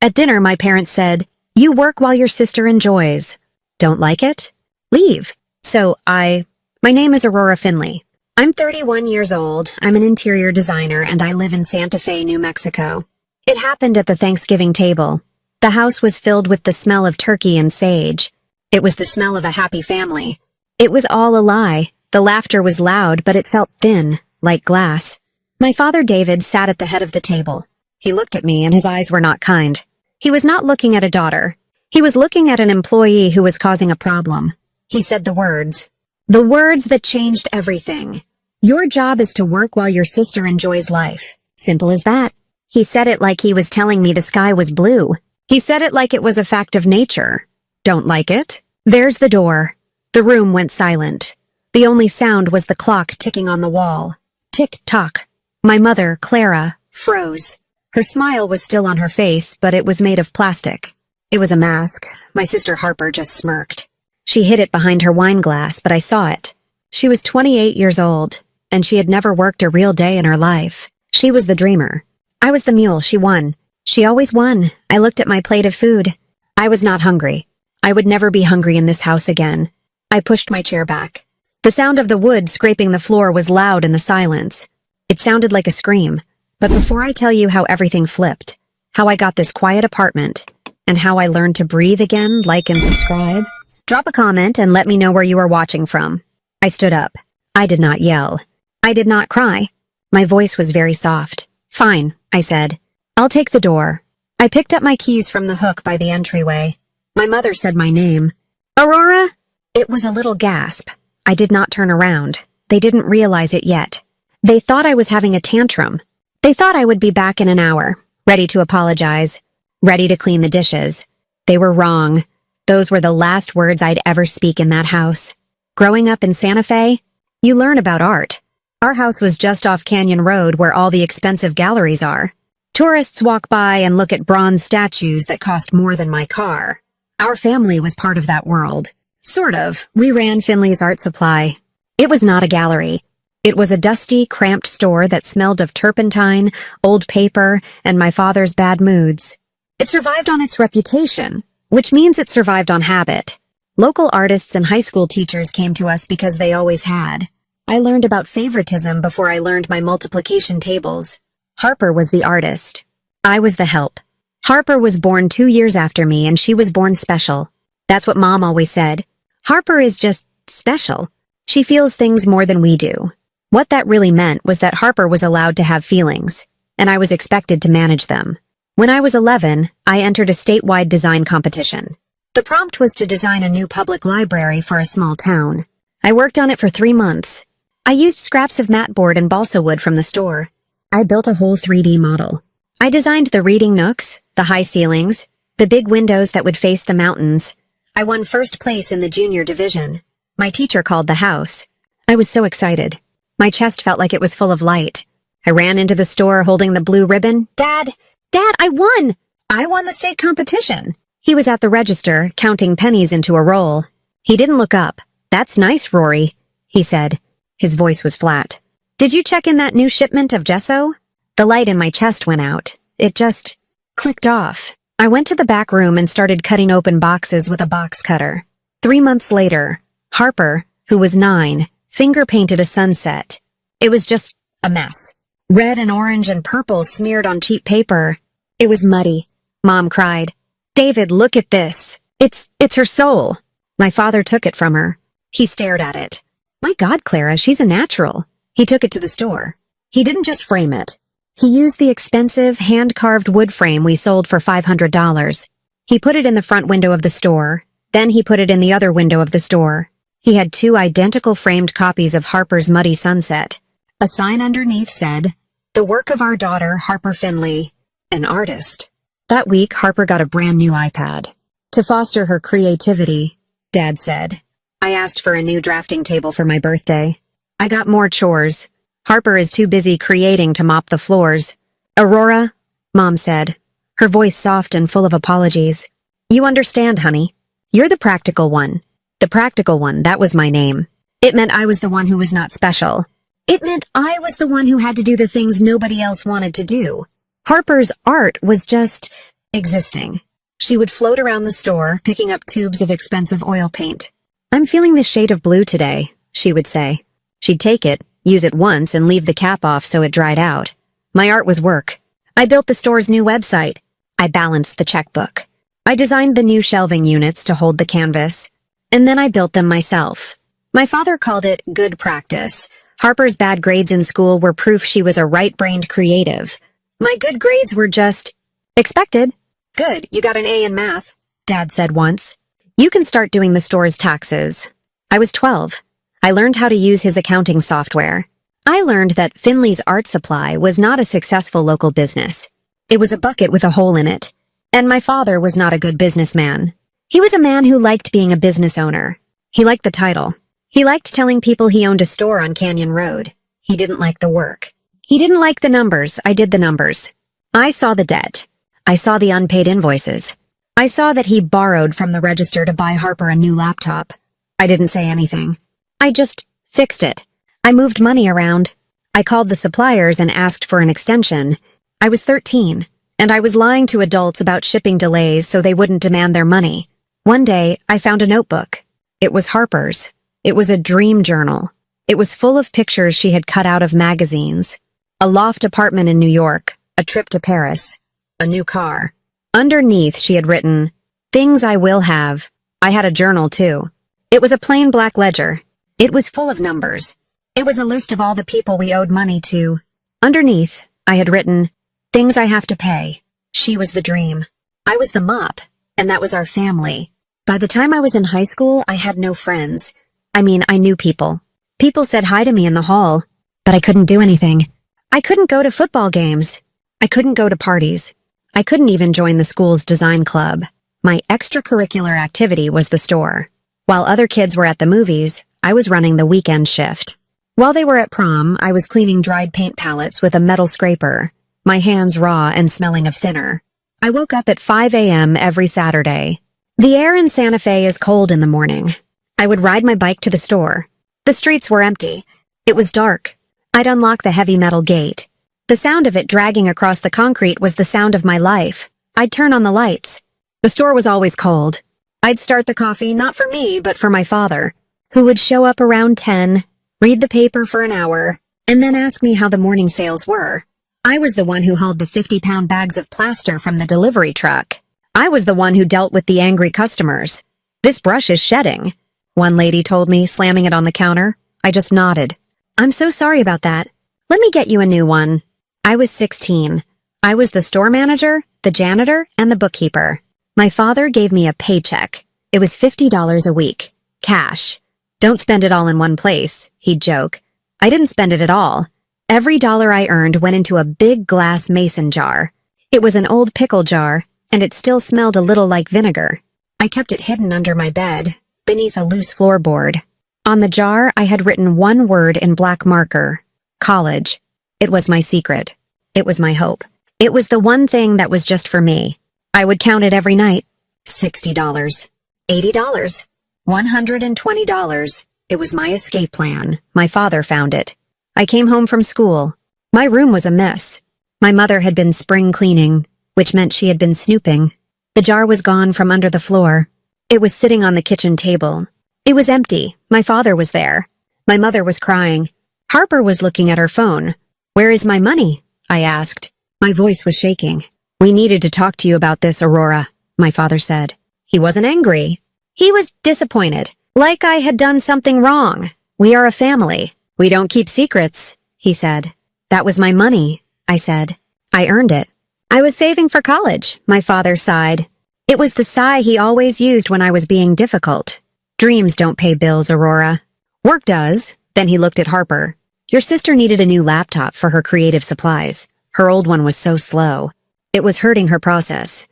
At dinner, my parents said, "You work while your sister enjoys. Don't like it? Leave." My name is Aurora Finley. I'm 31 years old, I'm an interior designer, and I live in Santa Fe, New Mexico. It happened at the Thanksgiving table. The house was filled with the smell of turkey and sage. It was the smell of a happy family. It was all a lie. The laughter was loud, but it felt thin, like glass. My father David sat at the head of the table. He looked at me, and his eyes were not kind. He was not looking at a daughter. He was looking at an employee who was causing a problem. He said the words that changed everything. Your job is to work while your sister enjoys life. Simple as that. He said it like he was telling me the sky was blue. He said it like it was a fact of nature. Don't like it? There's the door. The room went silent. The only sound was the clock ticking on the wall. Tick-tock. My mother, Clara, froze. Her smile was still on her face, but it was made of plastic. It was a mask. My sister Harper just smirked. She hid it behind her wine glass, but I saw it. She was 28 years old, and she had never worked a real day in her life. She was the dreamer. I was the mule. She won. She always won. I looked at my plate of food. I was not hungry. I would never be hungry in this house again. I pushed my chair back. The sound of the wood scraping the floor was loud in the silence. It sounded like a scream. But before I tell you how everything flipped, how I got this quiet apartment, and how I learned to breathe again, like and subscribe, drop a comment and let me know where you are watching from. I stood up. I did not yell. I did not cry. My voice was very soft. Fine, I said. I'll take the door. I picked up my keys from the hook by the entryway. My mother said my name. Aurora? It was a little gasp. I did not turn around. They didn't realize it yet. They thought I was having a tantrum. They thought I would be back in an hour, ready to apologize, ready to clean the dishes. They were wrong. Those were the last words I'd ever speak in that house. Growing up in Santa Fe, you learn about art. Our house was just off Canyon Road where all the expensive galleries are. Tourists walk by and look at bronze statues that cost more than my car. Our family was part of that world. Sort of. We ran Finley's Art Supply. It was not a gallery. It was a dusty, cramped store that smelled of turpentine, old paper, and my father's bad moods. It survived on its reputation, which means it survived on habit. Local artists and high school teachers came to us because they always had. I learned about favoritism before I learned my multiplication tables. Harper was the artist. I was the help. Harper was born 2 years after me, and she was born special. That's what Mom always said. Harper is just special. She feels things more than we do. What that really meant was that Harper was allowed to have feelings, and I was expected to manage them. When I was 11, I entered a statewide design competition. The prompt was to design a new public library for a small town. I worked on it for 3 months. I used scraps of mat board and balsa wood from the store. I built a whole 3D model. I designed the reading nooks, the high ceilings, the big windows that would face the mountains. I won first place in the junior division. My teacher called the house. I was so excited. My chest felt like it was full of light. I ran into the store holding the blue ribbon. Dad, I won! I won the state competition. He was at the register, counting pennies into a roll. He didn't look up. That's nice, Rory, he said. His voice was flat. Did you check in that new shipment of gesso? The light in my chest went out. It just clicked off. I went to the back room and started cutting open boxes with a box cutter. 3 months later, Harper, who was 9, finger-painted a sunset. It was just a mess. Red and orange and purple smeared on cheap paper. It was muddy. Mom cried. David, look at this. It's her soul. My father took it from her. He stared at it. My God, Clara, she's a natural. He took it to the store. He didn't just frame it. He used the expensive, hand-carved wood frame we sold for $500. He put it in the front window of the store. Then he put it in the other window of the store. He had 2 identical framed copies of Harper's Muddy Sunset. A sign underneath said, "The work of our daughter, Harper Finley, an artist." That week, Harper got a brand new iPad. To foster her creativity, Dad said. I asked for a new drafting table for my birthday. I got more chores. Harper is too busy creating to mop the floors. Aurora, Mom said, her voice soft and full of apologies. You understand, honey. You're the practical one. The practical one, that was my name. It meant I was the one who was not special. It meant I was the one who had to do the things nobody else wanted to do. Harper's art was just Existing. She would float around the store, picking up tubes of expensive oil paint. "I'm feeling the shade of blue today," she would say. She'd take it, use it once, and leave the cap off so it dried out. My art was work. I built the store's new website. I balanced the checkbook. I designed the new shelving units to hold the canvas. And then I built them myself. My father called it good practice. Harper's bad grades in school were proof she was a right-brained creative. My good grades were just expected. "Good, you got an A in math," Dad said once. "You can start doing the store's taxes." I was 12. I learned how to use his accounting software. I learned that Finley's Art Supply was not a successful local business. It was a bucket with a hole in it. And my father was not a good businessman. He was a man who liked being a business owner. He liked the title. He liked telling people he owned a store on Canyon Road. He didn't like the work. He didn't like the numbers. I did the numbers. I saw the debt. I saw the unpaid invoices. I saw that he borrowed from the register to buy Harper a new laptop. I didn't say anything. I just fixed it. I moved money around. I called the suppliers and asked for an extension. I was 13, and I was lying to adults about shipping delays so they wouldn't demand their money. One day, I found a notebook. It was Harper's. It was a dream journal. It was full of pictures she had cut out of magazines. A loft apartment in New York, a trip to Paris, a new car. Underneath, she had written, "Things I will have." I had a journal, too. It was a plain black ledger. It was full of numbers. It was a list of all the people we owed money to. Underneath, I had written, "Things I have to pay." She was the dream. I was the mop, and that was our family. By the time I was in high school, I had no friends. I knew people. People said hi to me in the hall, but I couldn't do anything. I couldn't go to football games. I couldn't go to parties. I couldn't even join the school's design club. My extracurricular activity was the store. While other kids were at the movies, I was running the weekend shift. While they were at prom, I was cleaning dried paint pallets with a metal scraper, my hands raw and smelling of thinner. I woke up at 5 a.m. every Saturday. The air in Santa Fe is cold in the morning. I would ride my bike to the store. The streets were empty. It was dark. I'd unlock the heavy metal gate. The sound of it dragging across the concrete was the sound of my life. I'd turn on the lights. The store was always cold. I'd start the coffee, not for me, but for my father, who would show up around 10, read the paper for an hour, and then ask me how the morning sales were. I was the one who hauled the 50-pound bags of plaster from the delivery truck. I was the one who dealt with the angry customers. "This brush is shedding," one lady told me, slamming it on the counter. I just nodded. "I'm so sorry about that. Let me get you a new one." I was 16. I was the store manager, the janitor, and the bookkeeper. My father gave me a paycheck. It was $50 a week. Cash. "Don't spend it all in one place," he'd joke. I didn't spend it at all. Every dollar I earned went into a big glass mason jar. It was an old pickle jar, and it still smelled a little like vinegar. I kept it hidden under my bed, beneath a loose floorboard. On the jar, I had written one word in black marker: college. It was my secret. It was my hope. It was the one thing that was just for me. I would count it every night. $60. $80. $120. It was my escape plan. My father found it. I came home from school. My room was a mess. My mother had been spring cleaning, which meant she had been snooping. The jar was gone from under the floor. It was sitting on the kitchen table. It was empty. My father was there. My mother was crying. Harper was looking at her phone. "Where is my money?" I asked. My voice was shaking. "We needed to talk to you about this, Aurora," my father said. He wasn't angry. He was disappointed, like I had done something wrong. "We are a family. We don't keep secrets," he said. "That was my money," I said. "I earned it." "I was saving for college," my father sighed. It was the sigh he always used when I was being difficult. "Dreams don't pay bills, Aurora. Work does." Then he looked at Harper. "Your sister needed a new laptop for her creative supplies. Her old one was so slow. It was hurting her process."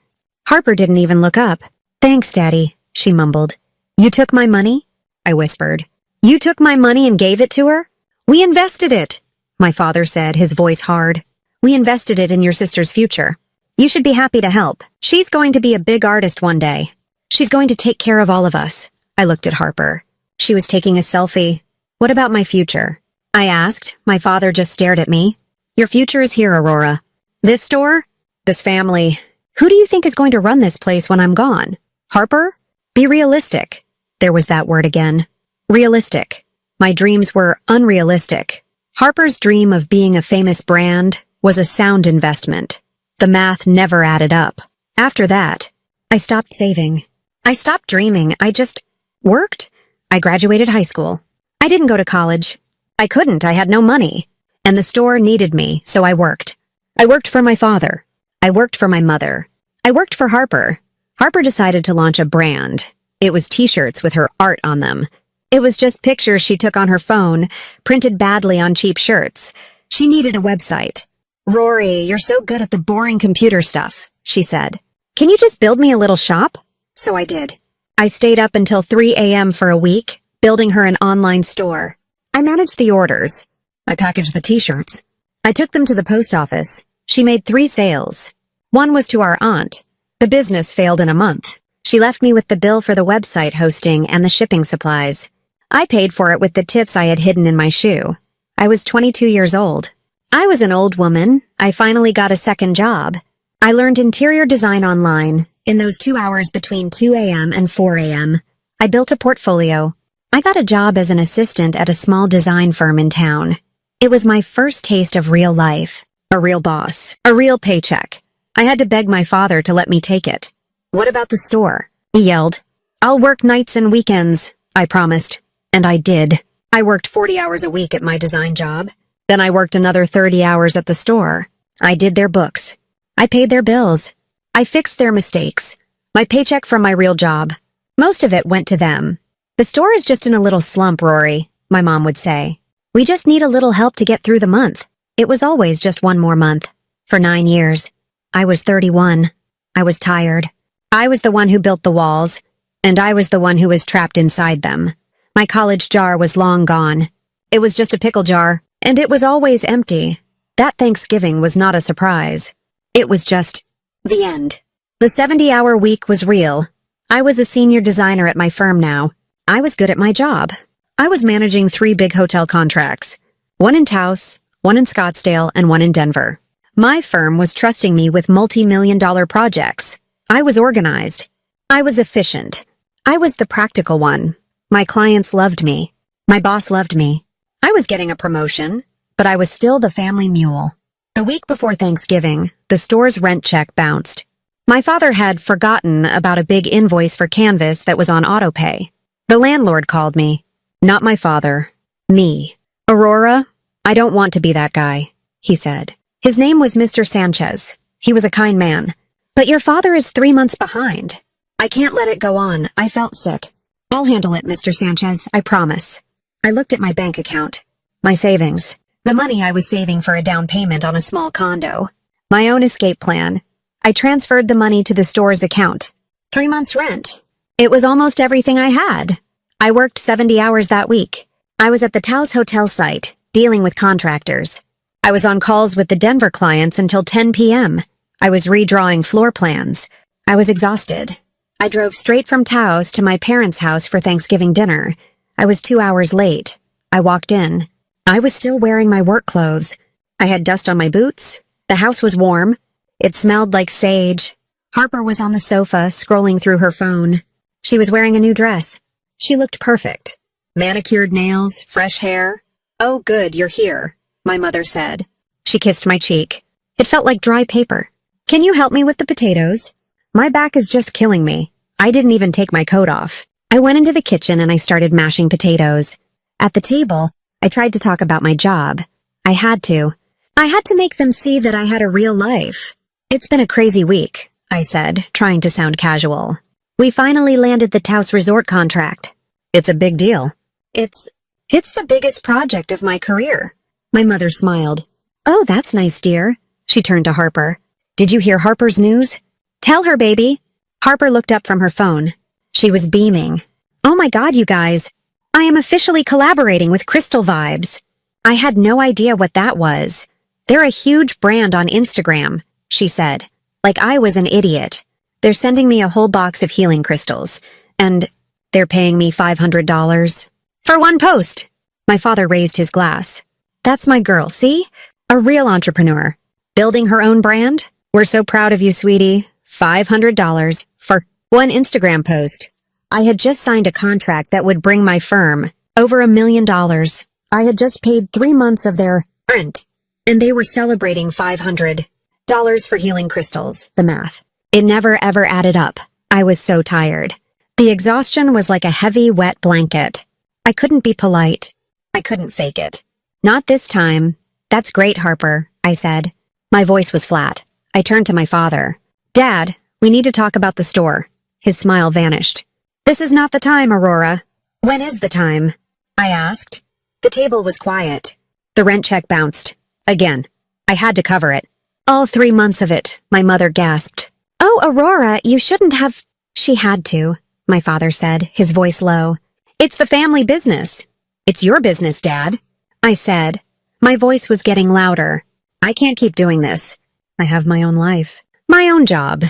Harper didn't even look up. "Thanks, Daddy," she mumbled. "You took my money?" I whispered. "You took my money and gave it to her?" "We invested it," my father said, his voice hard. "We invested it in your sister's future. You should be happy to help. She's going to be a big artist one day. She's going to take care of all of us." I looked at Harper. She was taking a selfie. "What about my future?" I asked. My father just stared at me. "Your future is here, Aurora. This store, this family, Who do you think is going to run this place when I'm gone? Harper? Be realistic. There was that word again. Realistic. My dreams were unrealistic. Harper's dream of being a famous brand was a sound investment. The math never added up. After that, I stopped saving. I stopped dreaming. I just worked. I graduated high school. I didn't go to college. I couldn't. I had no money. And the store needed me, so I worked. I worked for my father. I worked for my mother. I worked for Harper. Harper decided to launch a brand. It was t-shirts with her art on them. It was just pictures she took on her phone, printed badly on cheap shirts. She needed a website. Rory, you're so good at the boring computer stuff, she said. Can you just build me a little shop? So I did. I stayed up until 3 a.m. for a week, building her an online store. I managed the orders. I packaged the t-shirts. I took them to the post office. She made 3 sales. One was to our aunt. The business failed in a month. She left me with the bill for the website hosting and the shipping supplies. I paid for it with the tips I had hidden in my shoe. I was 22 years old. I was an old woman. I finally got a second job. I learned interior design online in those 2 hours between 2 a.m. and 4 a.m. I built a portfolio. I got a job as an assistant at a small design firm in town. It was my first taste of real life, a real boss, a real paycheck. I had to beg my father to let me take it. What about the store? He yelled. I'll work nights and weekends, I promised. And I did. I worked 40 hours a week at my design job. Then I worked another 30 hours at the store. I did their books. I paid their bills. I fixed their mistakes. My paycheck from my real job. Most of it went to them. The store is just in a little slump, Rory, my mom would say. We just need a little help to get through the month. It was always just one more month. For 9 years. I was 31. I was tired. I was the one who built the walls, and I was the one who was trapped inside them. My college jar was long gone. It was just a pickle jar, and it was always empty. That Thanksgiving was not a surprise. It was just the end. The 70-hour week was real. I was a senior designer at my firm now. I was good at my job. I was managing 3 big hotel contracts. One in Taos, one in Scottsdale, and one in Denver. My firm was trusting me with multi-million-dollar projects. I was organized. I was efficient. I was the practical one. My clients loved me. My boss loved me. I was getting a promotion, but I was still the family mule. The week before Thanksgiving, the store's rent check bounced. My father had forgotten about a big invoice for Canvas that was on autopay. The landlord called me. Not my father. Me. Aurora, I don't want to be that guy, he said. His name was Mr. Sanchez. He was a kind man. But your father is 3 months behind. I can't let it go on. I felt sick. I'll handle it, Mr. Sanchez. I promise. I looked at my bank account. My savings. The money I was saving for a down payment on a small condo. My own escape plan. I transferred the money to the store's account. 3 months' rent. It was almost everything I had. I worked 70 hours that week. I was at the Taos Hotel site, dealing with contractors. I was on calls with the Denver clients until 10 p.m. I was redrawing floor plans. I was exhausted. I drove straight from Taos to my parents' house for Thanksgiving dinner. I was 2 hours late. I walked in. I was still wearing my work clothes. I had dust on my boots. The house was warm. It smelled like sage. Harper was on the sofa, scrolling through her phone. She was wearing a new dress. She looked perfect. Manicured nails, fresh hair. Oh, good, you're here, my mother said. She kissed my cheek. It felt like dry paper. Can you help me with the potatoes? My back is just killing me. I didn't even take my coat off. I went into the kitchen and I started mashing potatoes. At the table, I tried to talk about my job. I had to. I had to make them see that I had a real life. It's been a crazy week, I said, trying to sound casual. We finally landed the Taos Resort contract. It's a big deal. It's the biggest project of my career. My mother smiled. Oh, that's nice, dear. She turned to Harper. Did you hear Harper's news? Tell her, baby. Harper looked up from her phone. She was beaming. Oh my God, you guys. I am officially collaborating with Crystal Vibes. I had no idea what that was. They're a huge brand on Instagram, she said. Like I was an idiot. They're sending me a whole box of healing crystals. And they're paying me $500. For one post. My father raised his glass. That's my girl, see? A real entrepreneur. Building her own brand? We're so proud of you, sweetie. $500 for one Instagram post. I had just signed a contract that would bring my firm over $1 million. I had just paid 3 months of their rent, and they were celebrating $500 for healing crystals. The math. It never ever added up. I was so tired. The exhaustion was like a heavy, wet blanket. I couldn't be polite. I couldn't fake it. Not this time. That's great, Harper, I said. My voice was flat. I turned to my father. Dad, we need to talk about the store. His smile vanished. This is not the time, Aurora. When is the time? I asked. The table was quiet. The rent check bounced. Again. I had to cover it. All 3 months of it, my mother gasped. Oh, Aurora, you shouldn't have... She had to, my father said, his voice low. It's the family business. It's your business, Dad, I said. My voice was getting louder. I can't keep doing this. I have my own life. My own job.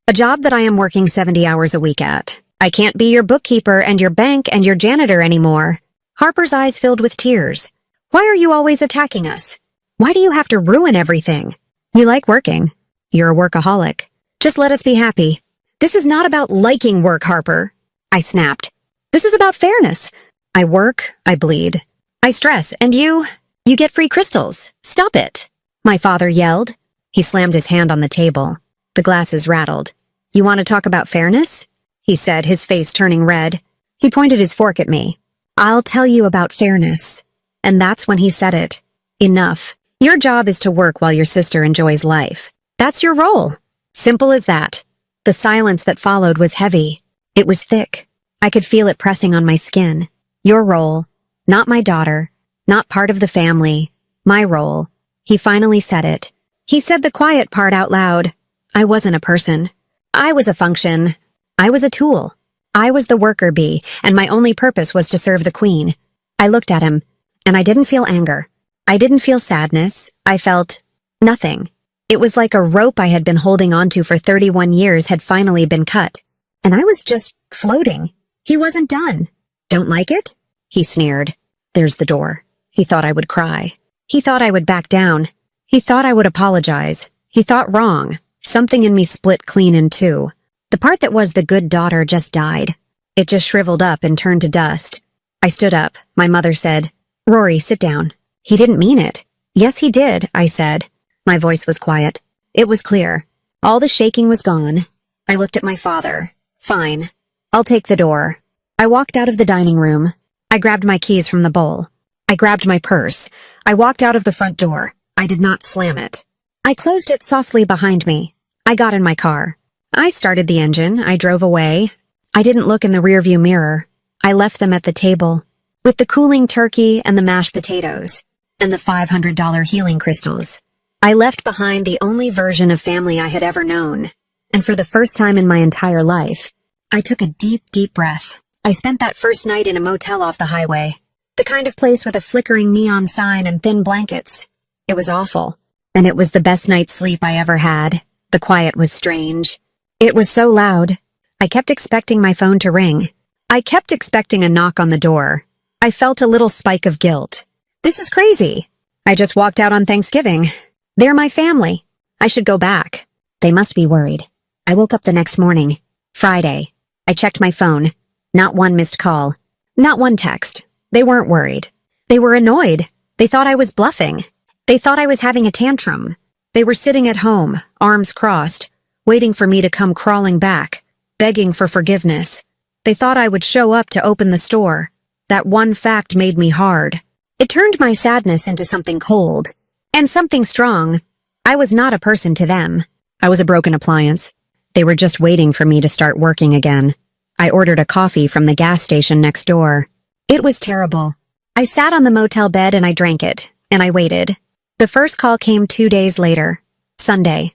A job that I am working 70 hours a week at. I can't be your bookkeeper and your bank and your janitor anymore. Harper's eyes filled with tears. Why are you always attacking us? Why do you have to ruin everything? You like working. You're a workaholic. Just let us be happy. This is not about liking work, Harper. I snapped. This is about fairness. I work, I bleed. I stress, and you get free crystals. Stop it. My father yelled. He slammed his hand on the table. The glasses rattled. You want to talk about fairness? He said, his face turning red. He pointed his fork at me. I'll tell you about fairness. And that's when he said it. Enough. Your job is to work while your sister enjoys life. That's your role. Simple as that. The silence that followed was heavy. It was thick. I could feel it pressing on my skin. Your role. Not my daughter. Not part of the family. My role. He finally said it. He said the quiet part out loud. I wasn't a person. I was a function. I was a tool. I was the worker bee, and my only purpose was to serve the queen. I looked at him, and I didn't feel anger. I didn't feel sadness. I felt nothing. It was like a rope I had been holding onto for 31 years had finally been cut, and I was just floating. He wasn't done. Don't like it? He sneered. There's the door. He thought I would cry. He thought I would back down. He thought I would apologize. He thought wrong. Something in me split clean in two. The part that was the good daughter just died. It just shriveled up and turned to dust. I stood up. My mother said, Rory, sit down. He didn't mean it. Yes, he did, I said. My voice was quiet. It was clear. All the shaking was gone. I looked at my father. Fine. I'll take the door. I walked out of the dining room. I grabbed my keys from the bowl. I grabbed my purse. I walked out of the front door. I did not slam it. I closed it softly behind me. I got in my car. I started the engine. I drove away. I didn't look in the rearview mirror. I left them at the table, with the cooling turkey and the mashed potatoes, and the $500 healing crystals. I left behind the only version of family I had ever known, and for the first time in my entire life, I took a deep, deep breath. I spent that first night in a motel off the highway, the kind of place with a flickering neon sign and thin blankets. It was awful, and it was the best night's sleep I ever had. The quiet was strange. It was so loud. I kept expecting my phone to ring. I kept expecting a knock on the door. I felt a little spike of guilt. This is crazy. I just walked out on Thanksgiving. They're my family. I should go back. They must be worried. I woke up the next morning. Friday. I checked my phone. Not one missed call. Not one text. They weren't worried. They were annoyed. They thought I was bluffing. They thought I was having a tantrum. They were sitting at home, arms crossed, waiting for me to come crawling back, begging for forgiveness. They thought I would show up to open the store. That one fact made me hard. It turned my sadness into something cold. And something strong. I was not a person to them. I was a broken appliance. They were just waiting for me to start working again. I ordered a coffee from the gas station next door. It was terrible. I sat on the motel bed and I drank it, and I waited. The first call came 2 days later. Sunday.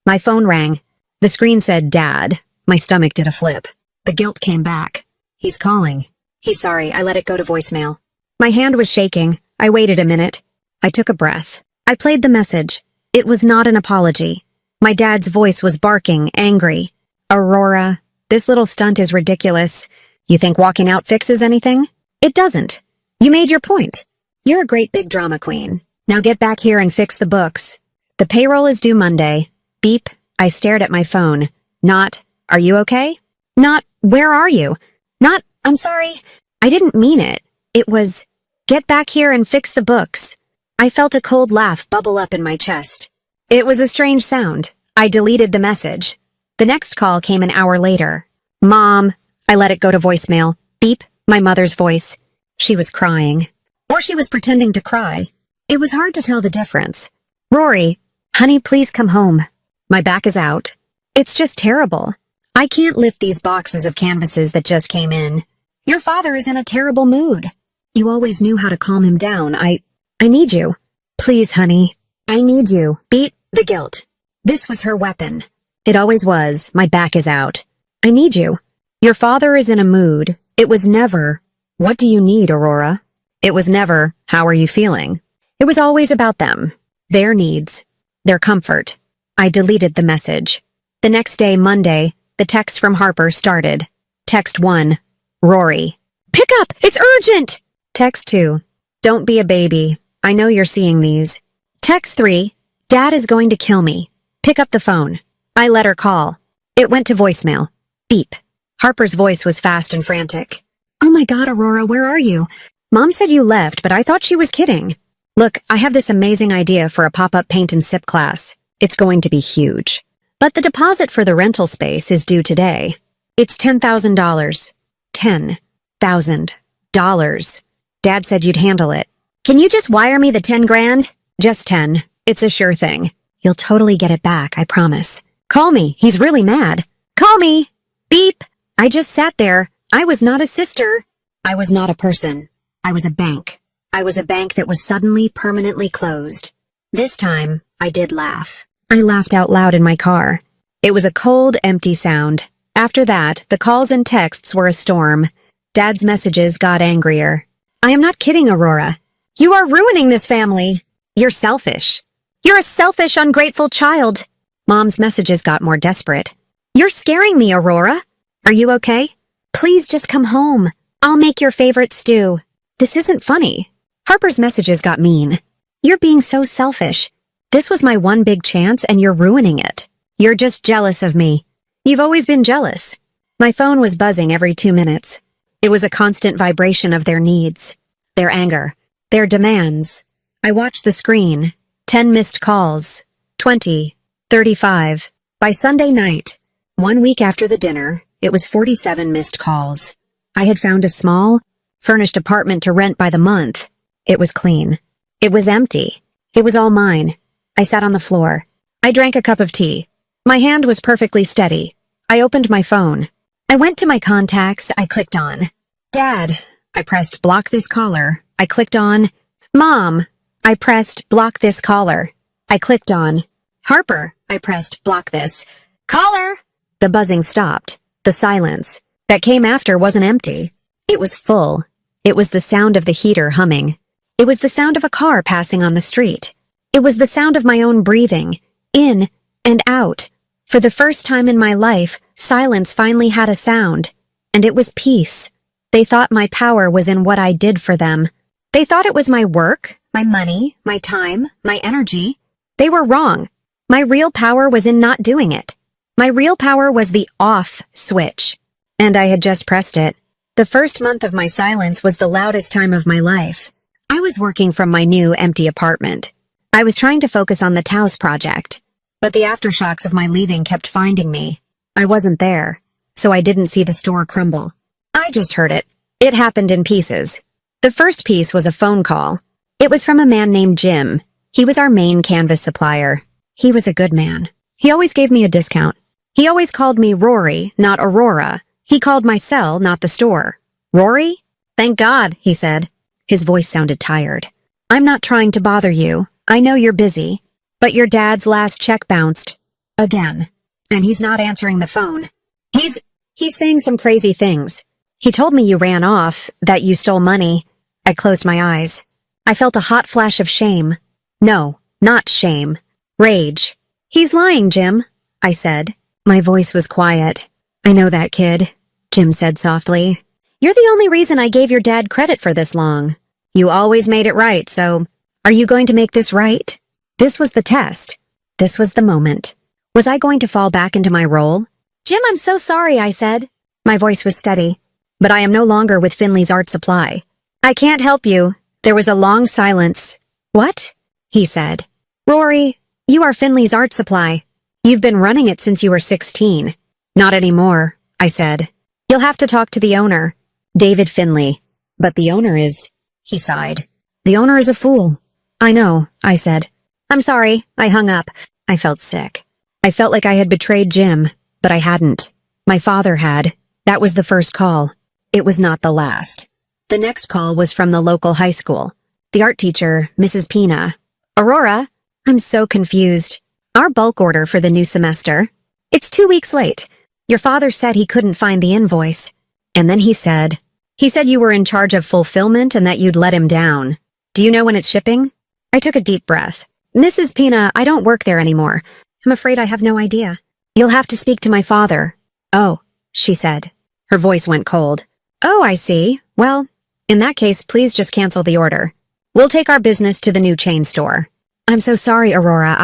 My phone rang. The screen said, Dad. My stomach did a flip. The guilt came back. He's calling. He's sorry, I let it go to voicemail. My hand was shaking. I waited a minute. I took a breath. I played the message. It was not an apology. My dad's voice was barking, angry. Aurora, this little stunt is ridiculous. You think walking out fixes anything? It doesn't. You made your point. You're a great big drama queen. Now get back here and fix the books. The payroll is due Monday. Beep. I stared at my phone. Not, are you okay? Not, where are you? Not, I'm sorry. I didn't mean it. It was, get back here and fix the books. I felt a cold laugh bubble up in my chest. It was a strange sound. I deleted the message. The next call came an hour later. Mom. I let it go to voicemail. Beep, my mother's voice. She was crying. Or she was pretending to cry. It was hard to tell the difference. Rory, honey, please come home. My back is out. It's just terrible. I can't lift these boxes of canvases that just came in. Your father is in a terrible mood. You always knew how to calm him down. I need you. Please, honey. I need you. Beat the guilt. This was her weapon. It always was. My back is out. I need you. Your father is in a mood. It was never, what do you need, Aurora? It was never, how are you feeling? It was always about them. Their needs. Their comfort. I deleted the message. The next day, Monday, the text from Harper started. Text 1. Rory. Pick up! It's urgent! Text 2. Don't be a baby. I know you're seeing these. Text 3. Dad is going to kill me. Pick up the phone. I let her call. It went to voicemail. Beep. Harper's voice was fast and frantic. Oh my God, Aurora, where are you? Mom said you left, but I thought she was kidding. Look, I have this amazing idea for a pop-up paint and sip class. It's going to be huge. But the deposit for the rental space is due today. It's $10,000. $10,000. Dad said you'd handle it. Can you just wire me the 10 grand? Just 10. It's a sure thing. You'll totally get it back, I promise. Call me. He's really mad. Call me. Beep. I just sat there. I was not a sister. I was not a person. I was a bank. I was a bank that was suddenly permanently closed. This time, I did laugh. I laughed out loud in my car. It was a cold, empty sound. After that, the calls and texts were a storm. Dad's messages got angrier. I am not kidding, Aurora. You are ruining this family. You're selfish. You're a selfish, ungrateful child. Mom's messages got more desperate. You're scaring me, Aurora. Are you okay? Please just come home. I'll make your favorite stew. This isn't funny. Harper's messages got mean. You're being so selfish. This was my one big chance and you're ruining it. You're just jealous of me. You've always been jealous. My phone was buzzing every 2 minutes. It was a constant vibration of their needs, their anger, their demands. I watched the screen. 10 missed calls. 20. 35. By Sunday night, 1 week after the dinner, it was 47 missed calls. I had found a small, furnished apartment to rent by the month. It was clean. It was empty. It was all mine. I sat on the floor. I drank a cup of tea. My hand was perfectly steady. I opened my phone. I went to my contacts. I clicked on Dad. I pressed block this caller. I clicked on Mom. I pressed block this caller. I clicked on Harper. I pressed block this caller. The buzzing stopped. The silence that came after wasn't empty. It was full. It was the sound of the heater humming. It was the sound of a car passing on the street. It was the sound of my own breathing, in and out. For the first time in my life, silence finally had a sound, and it was peace. They thought my power was in what I did for them. They thought it was my work, my money, my time, my energy. They were wrong. My real power was in not doing it. My real power was the off switch. And I had just pressed it. The first month of my silence was the loudest time of my life. I was working from my new empty apartment. I was trying to focus on the Taos project, but the aftershocks of my leaving kept finding me. I wasn't there, so I didn't see the store crumble. I just heard it. It happened in pieces. The first piece was a phone call. It was from a man named Jim. He was our main canvas supplier. He was a good man. He always gave me a discount. He always called me Rory, not Aurora. He called my cell, not the store. Rory? Thank God, he said. His voice sounded tired. I'm not trying to bother you. I know you're busy, but your dad's last check bounced. Again. And he's not answering the phone. He's saying some crazy things. He told me you ran off, that you stole money. I closed my eyes. I felt a hot flash of shame. No, not shame. Rage. He's lying, Jim, I said. My voice was quiet. I know that, kid, Jim said softly. You're the only reason I gave your dad credit for this long. You always made it right, so are you going to make this right? This was the test. This was the moment. Was I going to fall back into my role? Jim, I'm so sorry, I said. My voice was steady. But I am no longer with Finley's Art Supply. I can't help you. There was a long silence. What? He said. Rory, you are Finley's Art Supply. You've been running it since you were 16. Not anymore, I said. You'll have to talk to the owner, David Finley. But the owner is... He sighed. The owner is a fool. I know, I said. I'm sorry, I hung up. I felt sick. I felt like I had betrayed Jim, but I hadn't. My father had. That was the first call. It was not the last. The next call was from the local high school. The art teacher, Mrs. Pina. Aurora, I'm so confused. Our bulk order for the new semester. It's 2 weeks late. Your father said he couldn't find the invoice. And then he said you were in charge of fulfillment and that you'd let him down. Do you know when it's shipping? I took a deep breath. Mrs. Pina, I don't work there anymore. I'm afraid I have no idea. You'll have to speak to my father. Oh, she said. Her voice went cold. Oh, I see. Well, in that case, please just cancel the order. We'll take our business to the new chain store. I'm so sorry, Aurora.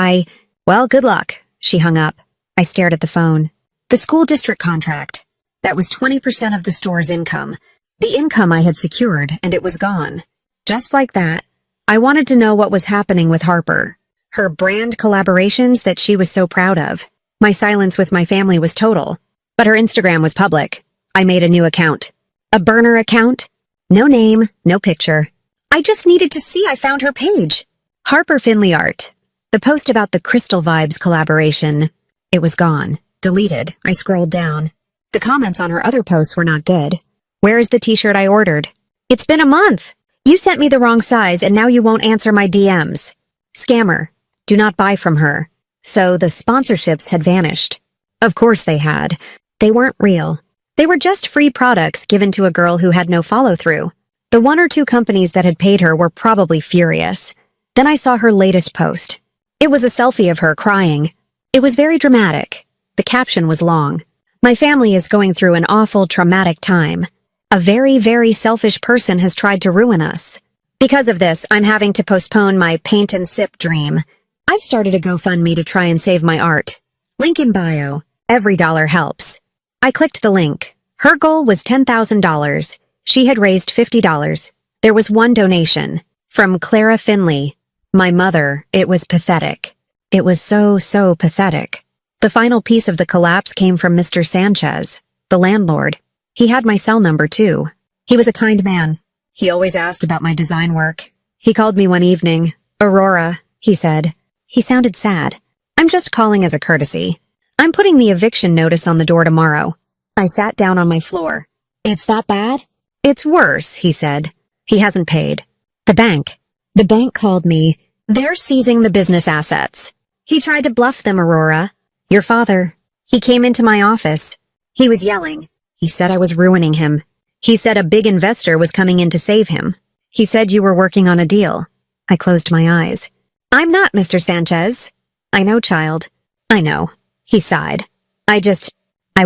Well, good luck. She hung up. I stared at the phone. The school district contract. That was 20% of the store's income. The income I had secured, and it was gone. Just like that. I wanted to know what was happening with Harper. Her brand collaborations that she was so proud of. My silence with my family was total. But her Instagram was public. I made a new account. A burner account? No name, no picture. I just needed to see I found her page. Harper Finley Art. The post about the Crystal Vibes collaboration. It was gone. Deleted. I scrolled down. The comments on her other posts were not good. Where is the t-shirt I ordered? It's been a month. You sent me the wrong size and now you won't answer my DMs. Scammer. Do not buy from her. So the sponsorships had vanished. Of course they had. They weren't real. They were just free products given to a girl who had no follow-through. The 1 or 2 companies that had paid her were probably furious. Then I saw her latest post. It was a selfie of her crying. It was very dramatic. The caption was long. My family is going through an awful, traumatic time. A very, very selfish person has tried to ruin us. Because of this, I'm having to postpone my paint and sip dream. I've started a GoFundMe to try and save my art. Link in bio. Every dollar helps. I clicked the link. Her goal was $10,000. She had raised $50. There was one donation. From Clara Finley. My mother. It was pathetic. It was so pathetic. The final piece of the collapse came from Mr. Sanchez, the landlord. He had my cell number, too. He was a kind man. He always asked about my design work. He called me one evening. Aurora, he said. He sounded sad. I'm just calling as a courtesy. I'm putting the eviction notice on the door tomorrow. I sat down on my floor. It's that bad? It's worse, he said. He hasn't paid. The bank. The bank called me. They're seizing the business assets. He tried to bluff them, Aurora. Your father. He came into my office. He was yelling. He said I was ruining him. He said a big investor was coming in to save him. He said you were working on a deal. I closed my eyes. I'm not, Mr. Sanchez. I know, child. I know. He sighed. I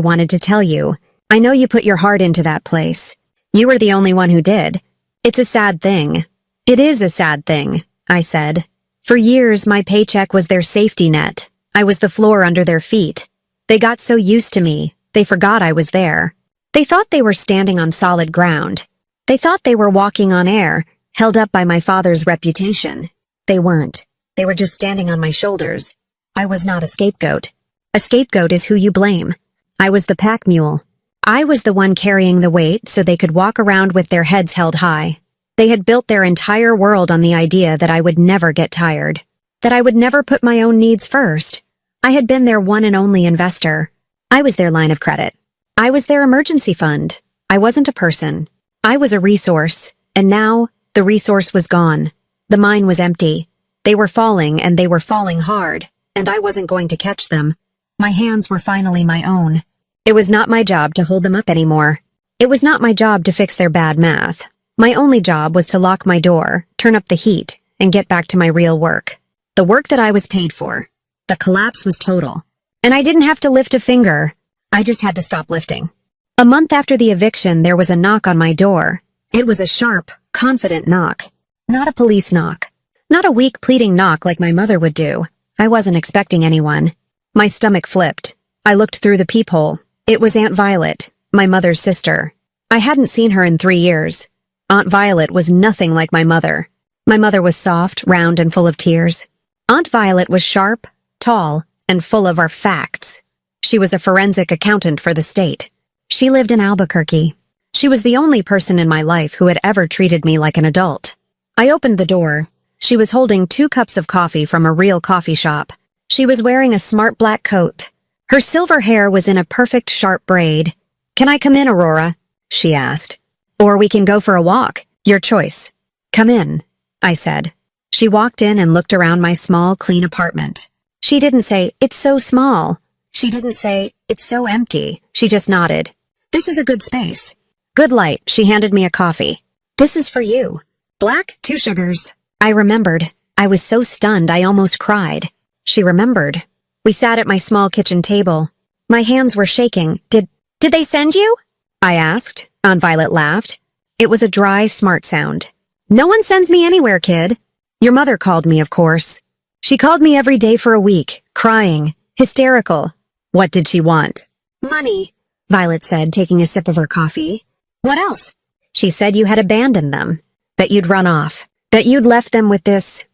wanted to tell you. I know you put your heart into that place. You were the only one who did. It's a sad thing. It is a sad thing, I said. For years, my paycheck was their safety net. I was the floor under their feet. They got so used to me, they forgot I was there. They thought they were standing on solid ground. They thought they were walking on air, held up by my father's reputation. They weren't. They were just standing on my shoulders. I was not a scapegoat. A scapegoat is who you blame. I was the pack mule. I was the one carrying the weight so they could walk around with their heads held high. They had built their entire world on the idea that I would never get tired, that I would never put my own needs first. I had been their one and only investor. I was their line of credit. I was their emergency fund. I wasn't a person. I was a resource, and now the resource was gone. The mine was empty. They were falling, and they were falling hard, and I wasn't going to catch them. My hands were finally my own. It was not my job to hold them up anymore. It was not my job to fix their bad math. My only job was to lock my door, turn up the heat, and get back to my real work. The work that I was paid for. The collapse was total. And I didn't have to lift a finger. I just had to stop lifting. A month after the eviction, there was a knock on my door. It was a sharp, confident knock. Not a police knock. Not a weak, pleading knock like my mother would do. I wasn't expecting anyone. My stomach flipped. I looked through the peephole. It was Aunt Violet, my mother's sister. I hadn't seen her in 3 years. Aunt Violet was nothing like my mother. My mother was soft, round, and full of tears. Aunt Violet was sharp, tall, and full of our facts. She was a forensic accountant for the state. She lived in Albuquerque. She was the only person in my life who had ever treated me like an adult. I opened the door. She was holding 2 cups of coffee from a real coffee shop. She was wearing a smart black coat. Her silver hair was in a perfect sharp braid. "Can I come in, Aurora?" she asked. "Or we can go for a walk. Your choice." "Come in," I said. She walked in and looked around my small, clean apartment. She didn't say, "It's so small." She didn't say, "It's so empty." She just nodded. "This is a good space." "Good light." She handed me a coffee. "This is for you. Black, 2 sugars." I remembered. I was so stunned I almost cried. She remembered. We sat at my small kitchen table. My hands were shaking. Did they send you?" I asked. Aunt Violet laughed. It was a dry, smart sound. "No one sends me anywhere, kid." "Your mother called me, of course. She called me every day for a week, crying, hysterical." "What did she want?" "Money," Violet said, taking a sip of her coffee. "What else?" "She said you had abandoned them, that you'd run off, that you'd left them with this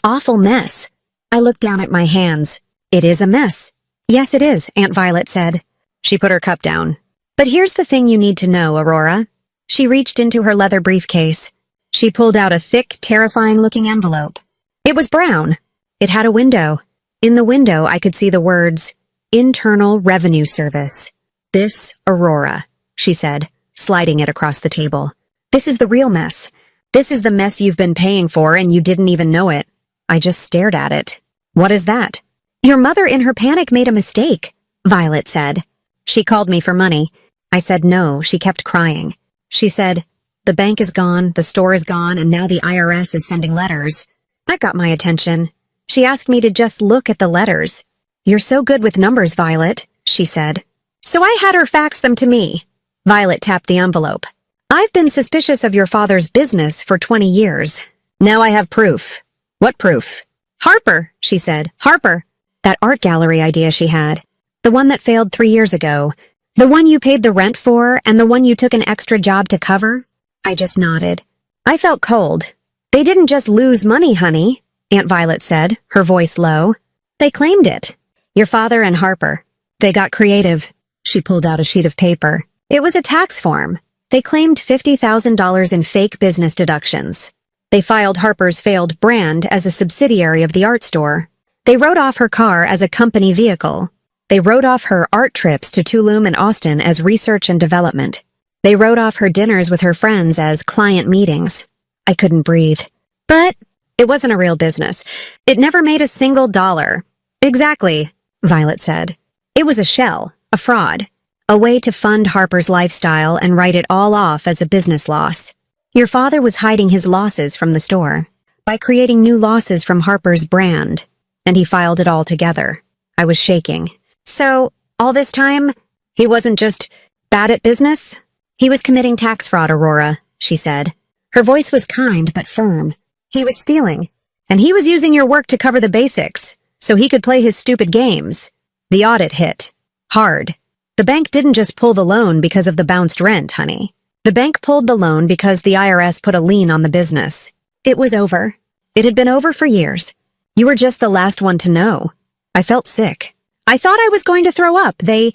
awful mess." I looked down at my hands. "It is a mess." "Yes, it is," Aunt Violet said. She put her cup down. "But here's the thing you need to know, Aurora." She reached into her leather briefcase. She pulled out a thick, terrifying-looking envelope. It was brown. It had a window. In the window, I could see the words, "Internal Revenue Service." "This, Aurora," she said, sliding it across the table. "This is the real mess. This is the mess you've been paying for and you didn't even know it." I just stared at it. "What is that?" "Your mother in her panic made a mistake," Violet said. "She called me for money." I said no. She kept crying. She said, "The bank is gone, the store is gone, and now the IRS is sending letters." That got my attention. She asked me to just look at the letters. "You're so good with numbers, Violet," she said. So I had her fax them to me. Violet tapped the envelope. "I've been suspicious of your father's business for 20 years. Now I have proof." "What proof?" "Harper," she said. "Harper. That art gallery idea she had. The one that failed 3 years ago. The one you paid the rent for and the one you took an extra job to cover." I just nodded. I felt cold. "They didn't just lose money, honey," Aunt Violet said, her voice low. "They claimed it. Your father and Harper. They got creative." She pulled out a sheet of paper. It was a tax form. They claimed $50,000 in fake business deductions. They filed Harper's failed brand as a subsidiary of the art store. They wrote off her car as a company vehicle. They wrote off her art trips to Tulum and Austin as research and development. They wrote off her dinners with her friends as client meetings. I couldn't breathe. But it wasn't a real business. It never made a single dollar. "Exactly," Violet said. "It was a shell, a fraud, a way to fund Harper's lifestyle and write it all off as a business loss. Your father was hiding his losses from the store by creating new losses from Harper's brand, and he filed it all together." I was shaking. "So, all this time, he wasn't just bad at business? He was committing tax fraud, Aurora," she said. Her voice was kind but firm. "He was stealing, and he was using your work to cover the basics, so he could play his stupid games." The audit hit. Hard. The bank didn't just pull the loan because of the bounced rent, honey. The bank pulled the loan because the IRS put a lien on the business. It was over. It had been over for years. You were just the last one to know. I felt sick. I thought I was going to throw up. They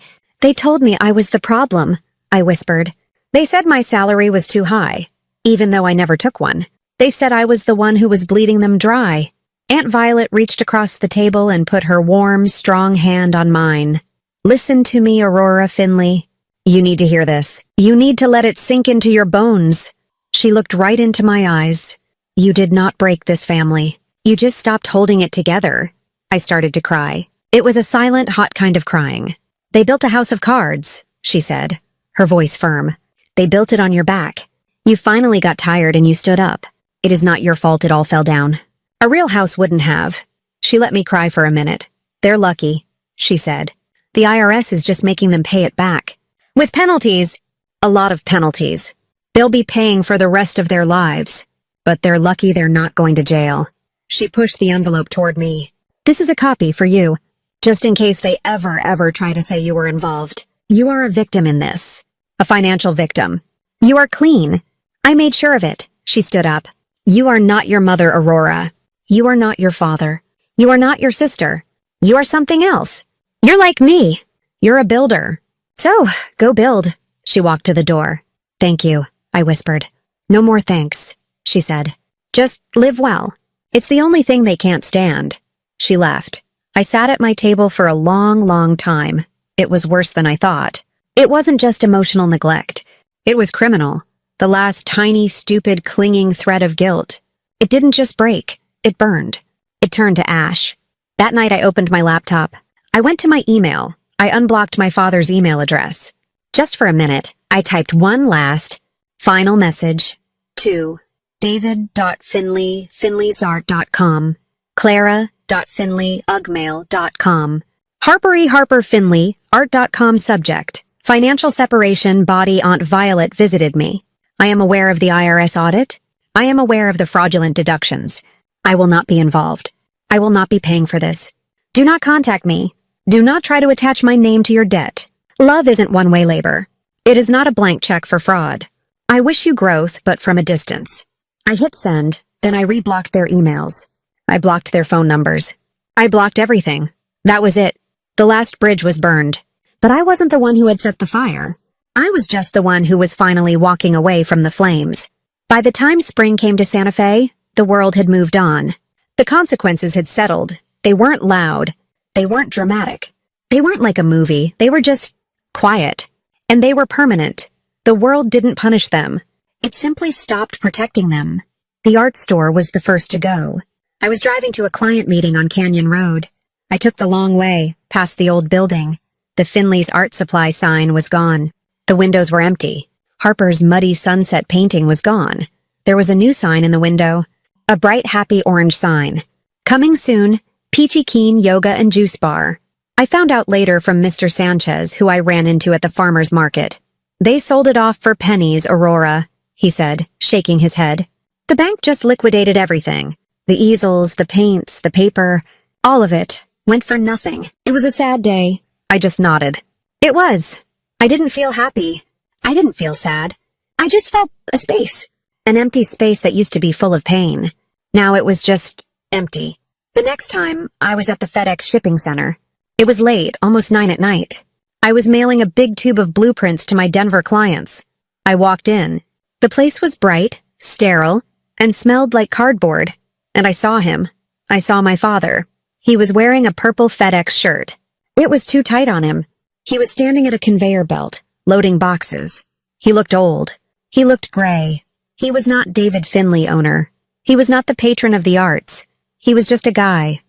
told me I was the problem," I whispered. "They said my salary was too high, even though I never took one. They said I was the one who was bleeding them dry." Aunt Violet reached across the table and put her warm, strong hand on mine. "Listen to me, Aurora Finley. You need to hear this. You need to let it sink into your bones." She looked right into my eyes. "You did not break this family. You just stopped holding it together." I started to cry. It was a silent, hot kind of crying. "They built a house of cards," she said, her voice firm. "They built it on your back. You finally got tired and you stood up. It is not your fault it all fell down. A real house wouldn't have." She let me cry for a minute. "They're lucky," she said. "The IRS is just making them pay it back. With penalties. A lot of penalties. They'll be paying for the rest of their lives. But they're lucky they're not going to jail." She pushed the envelope toward me. "This is a copy for you. just in case they ever try to say you were involved. You are a victim in this. A financial victim. You are clean. I made sure of it. She stood up. You are not your mother, Aurora. You are not your father. You are not your sister. You are something else. You're like me. You're a builder. So, go build. She walked to the door. Thank you, I whispered. No more thanks, she said. Just live well. It's the only thing they can't stand. She left. I sat at my table for a long time. It was worse than I thought. It wasn't just emotional neglect. It was criminal. The last tiny, stupid, clinging thread of guilt. It didn't just break. It burned. It turned to ash. That night I opened my laptop. I went to my email. I unblocked my father's email address. Just for a minute, I typed one last, final message to David.Finley, finleysart.com, Clara.Finley, ugmail.com, Harper Finley, art.com subject, financial separation, body Aunt Violet visited me. I am aware of the IRS audit. I am aware of the fraudulent deductions. I will not be involved. I will not be paying for this. Do not contact me. Do not try to attach my name to your debt. Love isn't one-way labor. It is not a blank check for fraud. I wish you growth, but from a distance. I hit send, then I reblocked their emails. I blocked their phone numbers. I blocked everything. That was it. The last bridge was burned. But I wasn't the one who had set the fire. I was just the one who was finally walking away from the flames. By the time spring came to Santa Fe, the world had moved on. The consequences had settled. They weren't loud. They weren't dramatic. They weren't like a movie. They were just quiet. And they were permanent. The world didn't punish them. It simply stopped protecting them. The art store was the first to go. I was driving to a client meeting on Canyon Road. I took the long way, past the old building. The Finley's art supply sign was gone. The windows were empty. Harper's muddy sunset painting was gone. There was a new sign in the window. A bright, happy orange sign. Coming soon, Peachy Keen Yoga and Juice Bar. I found out later from Mr. Sanchez, who I ran into at the farmer's market. They sold it off for pennies, Aurora, he said, shaking his head. The bank just liquidated everything. The easels, the paints, the paper, all of it went for nothing. It was a sad day. I just nodded. It was. I didn't feel happy. I didn't feel sad. I just felt a space. An empty space that used to be full of pain. Now it was just empty. The next time, I was at the FedEx shipping center. It was late, almost 9 at night. I was mailing a big tube of blueprints to my Denver clients. I walked in. The place was bright, sterile, and smelled like cardboard. And I saw him. I saw my father. He was wearing a purple FedEx shirt. It was too tight on him. He was standing at a conveyor belt, loading boxes. He looked old. He looked gray. He was not David Finley, owner. He was not the patron of the arts. He was just a guy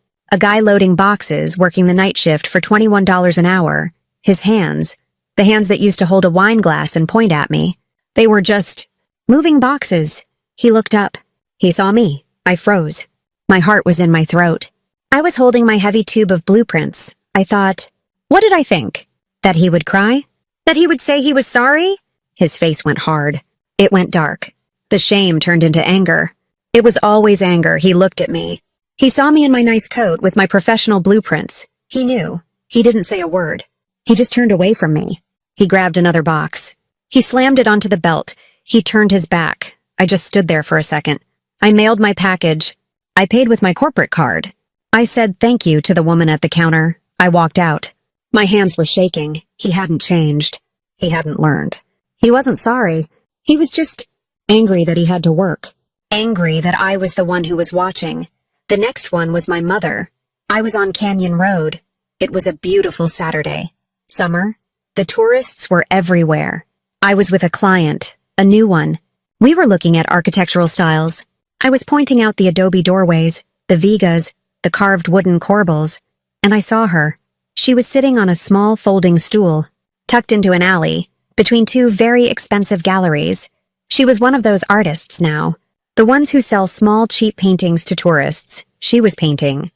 loading boxes, working the night shift for $21 an hour. His hands, the hands that used to hold a wine glass and point at me, they were just moving boxes. He looked up. He saw me. I froze. My heart was in my throat. I was holding my heavy tube of blueprints. I thought, what did I think? That he would cry? That he would say he was sorry? His face went hard. It went dark. The shame turned into anger. It was always anger. He looked at me. He saw me in my nice coat with my professional blueprints. He knew. He didn't say a word. He just turned away from me. He grabbed another box. He slammed it onto the belt. He turned his back. I just stood there for a second. I mailed my package. I paid with my corporate card. I said thank you to the woman at the counter. I walked out. My hands were shaking. He hadn't changed. He hadn't learned. He wasn't sorry. He was just angry that he had to work. Angry that I was the one who was watching. The next one was my mother. I was on Canyon Road. It was a beautiful Saturday. Summer. The tourists were everywhere. I was with a client, a new one. We were looking at architectural styles. I was pointing out the adobe doorways, the vigas, the carved wooden corbels, and I saw her. She was sitting on a small folding stool, tucked into an alley, between two very expensive galleries. She was one of those artists now, the ones who sell small, cheap paintings to tourists. She was painting.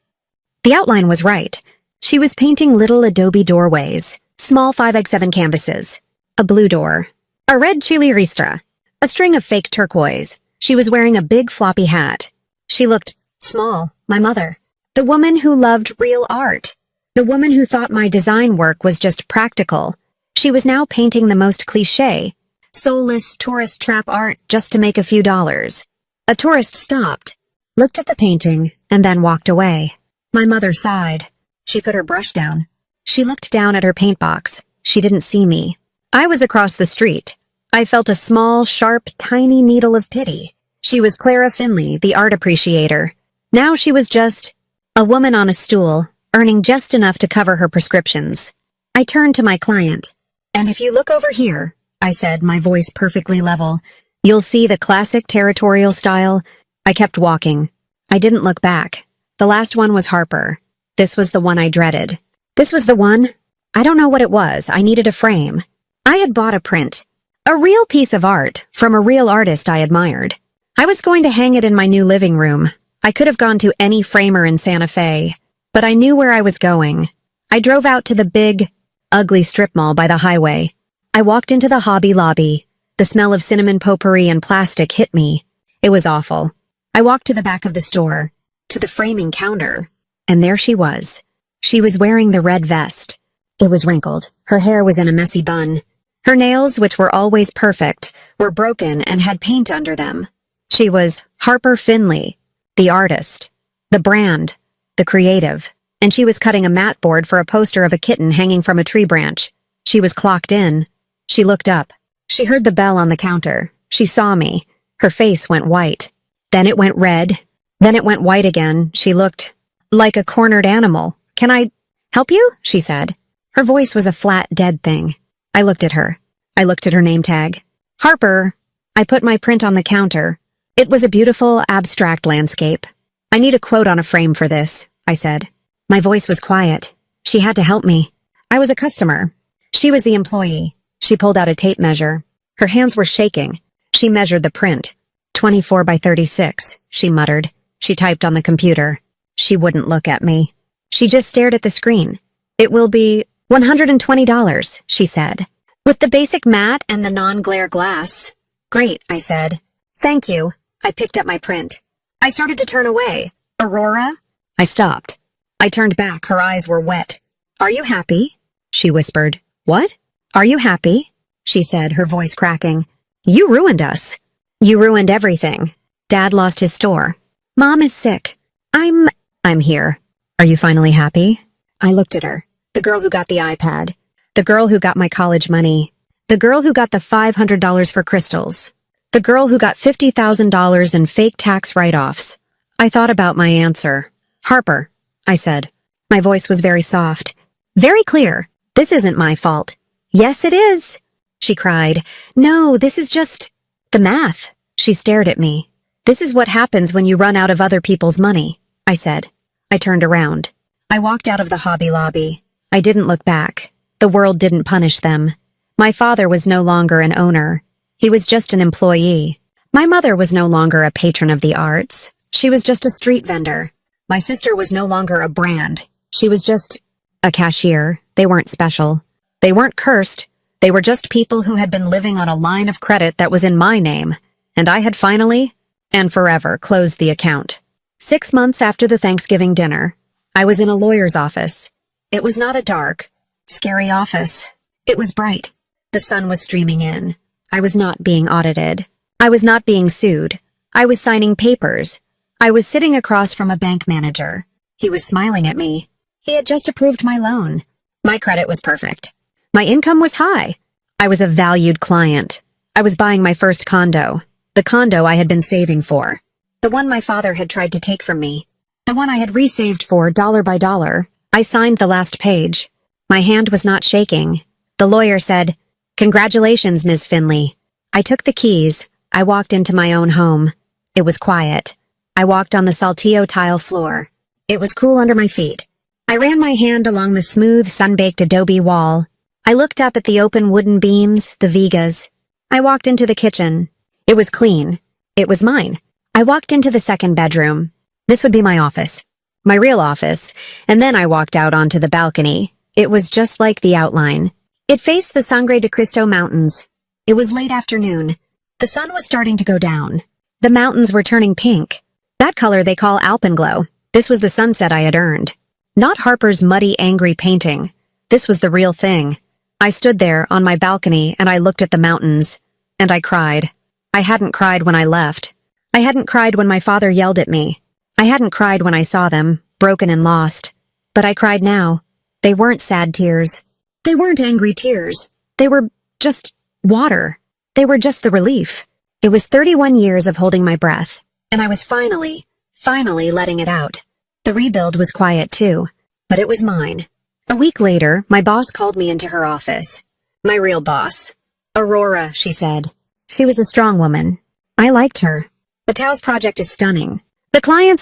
The outline was right. She was painting little adobe doorways, small 5x7 canvases, a blue door, a red chili ristra, a string of fake turquoise. She was wearing a big floppy hat. She looked small, my mother, the woman who loved real art. The woman who thought my design work was just practical. She was now painting the most cliché, soulless tourist trap art just to make a few dollars. A tourist stopped, looked at the painting, and then walked away. My mother sighed. She put her brush down. She looked down at her paint box. She didn't see me. I was across the street. I felt a small, sharp, tiny needle of pity. She was Clara Finley, the art appreciator. Now she was just a woman on a stool, earning just enough to cover her prescriptions. I turned to my client. "And if you look over here," I said, my voice perfectly level, "you'll see the classic territorial style." I kept walking. I didn't look back. The last one was Harper. This was the one I dreaded. This was the one. I don't know what it was. I needed a frame. I had bought a print. A real piece of art from a real artist I admired. I was going to hang it in my new living room. I could have gone to any framer in Santa Fe, but I knew where I was going. I drove out to the big, ugly strip mall by the highway. I walked into the Hobby Lobby. The smell of cinnamon potpourri and plastic hit me. It was awful. I walked to the back of the store, to the framing counter, and there she was. She was wearing the red vest. It was wrinkled. Her hair was in a messy bun. Her nails, which were always perfect, were broken and had paint under them. She was Harper Finley, the artist, the brand, the creative, and she was cutting a mat board for a poster of a kitten hanging from a tree branch. She was clocked in. She looked up. She heard the bell on the counter. She saw me. Her face went white. Then it went red. Then it went white again. She looked like a cornered animal. "Can I help you?" she said. Her voice was a flat, dead thing. I looked at her. I looked at her name tag. "Harper." I put my print on the counter. It was a beautiful, abstract landscape. "I need a quote on a frame for this," I said. My voice was quiet. She had to help me. I was a customer. She was the employee. She pulled out a tape measure. Her hands were shaking. She measured the print. 24 by 36, she muttered. She typed on the computer. She wouldn't look at me. She just stared at the screen. "It will be $120, she said. "With the basic mat and the non-glare glass." "Great," I said. "Thank you." I picked up my print. I started to turn away. "Aurora?" I stopped. I turned back. Her eyes were wet. "Are you happy?" she whispered. "What?" "Are you happy?" she said, her voice cracking. "You ruined us." "You ruined everything. Dad lost his store. Mom is sick. I'm here. Are you finally happy?" I looked at her. The girl who got the iPad. The girl who got my college money. The girl who got the $500 for crystals. The girl who got $50,000 in fake tax write-offs. I thought about my answer. "Harper," I said. My voice was very soft. "Very clear. This isn't my fault." "Yes, it is," she cried. "No, this is just the math." She stared at me. "This is what happens when you run out of other people's money," I said. I turned around. I walked out of the Hobby Lobby. I didn't look back. The world didn't punish them. My father was no longer an owner. He was just an employee. My mother was no longer a patron of the arts. She was just a street vendor. My sister was no longer a brand. She was just a cashier. They weren't special. They weren't cursed. They were just people who had been living on a line of credit that was in my name, and I had finally, and forever, closed the account. 6 months after the Thanksgiving dinner, I was in a lawyer's office. It was not a dark, scary office. It was bright. The sun was streaming in. I was not being audited. I was not being sued. I was signing papers. I was sitting across from a bank manager. He was smiling at me. He had just approved my loan. My credit was perfect. My income was high. I was a valued client. I was buying my first condo. The condo I had been saving for. The one my father had tried to take from me. The one I had resaved for dollar by dollar. I signed the last page. My hand was not shaking. The lawyer said, "Congratulations, Ms. Finley." I took the keys. I walked into my own home. It was quiet. I walked on the Saltillo tile floor. It was cool under my feet. I ran my hand along the smooth, sun-baked adobe wall. I looked up at the open wooden beams, the vigas. I walked into the kitchen. It was clean. It was mine. I walked into the second bedroom. This would be my office. My real office. And then I walked out onto the balcony. It was just like the outline. It faced the Sangre de Cristo Mountains. It was late afternoon. The sun was starting to go down. The mountains were turning pink. That color they call alpenglow. This was the sunset I had earned. Not Harper's muddy, angry painting. This was the real thing. I stood there on my balcony and I looked at the mountains. And I cried. I hadn't cried when I left. I hadn't cried when my father yelled at me. I hadn't cried when I saw them, broken and lost. But I cried now. They weren't sad tears. They weren't angry tears. They were just water. They were just the relief. It was 31 years of holding my breath. And I was finally letting it out. The rebuild was quiet too, but it was mine. A week later, my boss called me into her office. My real boss. Aurora, she said. She was a strong woman. I liked her. The Taos project is stunning. The clients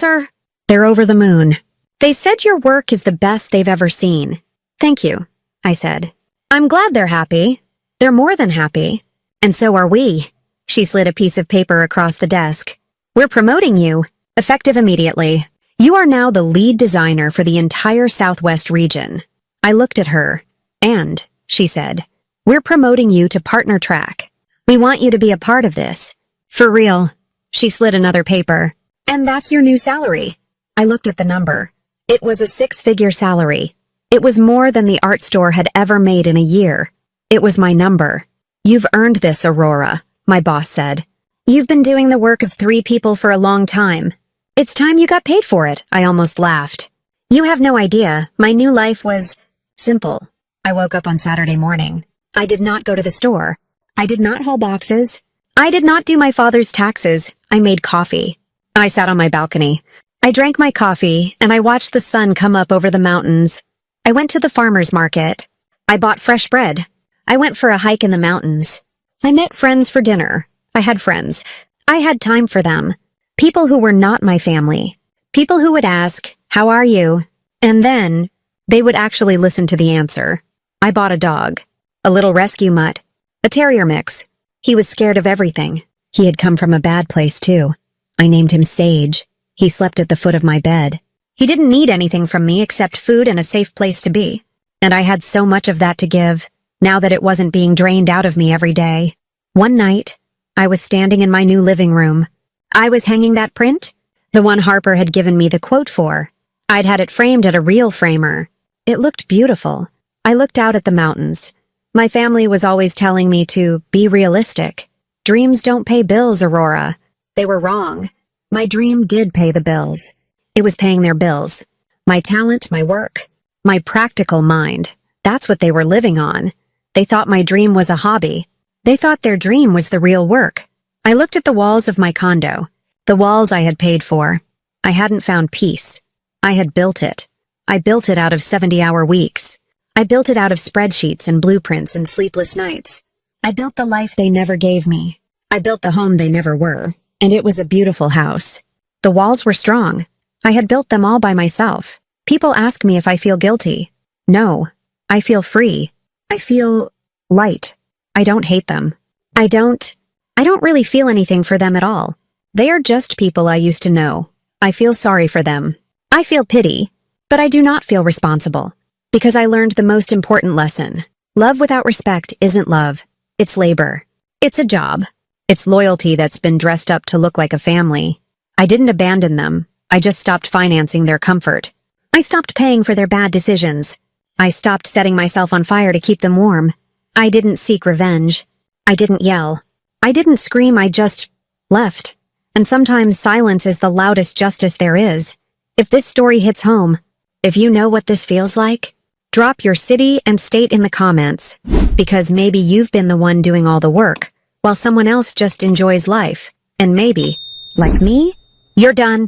they're over the moon. They said your work is the best they've ever seen. Thank you, I said. I'm glad they're happy. They're more than happy. And so are we. She slid a piece of paper across the desk. We're promoting you, effective immediately. You are now the lead designer for the entire Southwest region. I looked at her, and, she said, we're promoting you to partner track. We want you to be a part of this. For real. She slid another paper. And that's your new salary. I looked at the number. It was a 6-figure salary. It was more than the art store had ever made in a year. It was my number. You've earned this, Aurora, my boss said. You've been doing the work of 3 people for a long time. It's time you got paid for it, I almost laughed. You have no idea, my new life was simple. I woke up on Saturday morning. I did not go to the store. I did not haul boxes. I did not do my father's taxes. I made coffee. I sat on my balcony. I drank my coffee, and I watched the sun come up over the mountains. I went to the farmer's market. I bought fresh bread. I went for a hike in the mountains. I met friends for dinner. I had friends. I had time for them. People who were not my family. People who would ask, "How are you?" And then, they would actually listen to the answer. I bought a dog. A little rescue mutt. A terrier mix. He was scared of everything. He had come from a bad place, too. I named him Sage. He slept at the foot of my bed. He didn't need anything from me except food and a safe place to be. And I had so much of that to give, now that it wasn't being drained out of me every day. One night, I was standing in my new living room. I was hanging that print, the one Harper had given me the quote for. I'd had it framed at a real framer. It looked beautiful. I looked out at the mountains. My family was always telling me to be realistic. Dreams don't pay bills, Aurora. They were wrong. My dream did pay the bills. It was paying their bills. My talent, my work, my practical mind. That's what they were living on. They thought my dream was a hobby. They thought their dream was the real work. I looked at the walls of my condo, the walls I had paid for. I hadn't found peace. I had built it. I built it out of 70-hour weeks. I built it out of spreadsheets and blueprints and sleepless nights. I built the life they never gave me. I built the home they never were, and it was a beautiful house. The walls were strong. I had built them all by myself. People ask me if I feel guilty. No, I feel free. I feel light. I don't hate them. I don't really feel anything for them at all. They are just people I used to know. I feel sorry for them. I feel pity, but I do not feel responsible. Because I learned the most important lesson. Love without respect isn't love. It's labor. It's a job. It's loyalty that's been dressed up to look like a family. I didn't abandon them. I just stopped financing their comfort. I stopped paying for their bad decisions. I stopped setting myself on fire to keep them warm. I didn't seek revenge. I didn't yell. I didn't scream, I just left. And sometimes silence is the loudest justice there is. If this story hits home, if you know what this feels like, drop your city and state in the comments, because maybe you've been the one doing all the work, while someone else just enjoys life, and maybe, like me, you're done.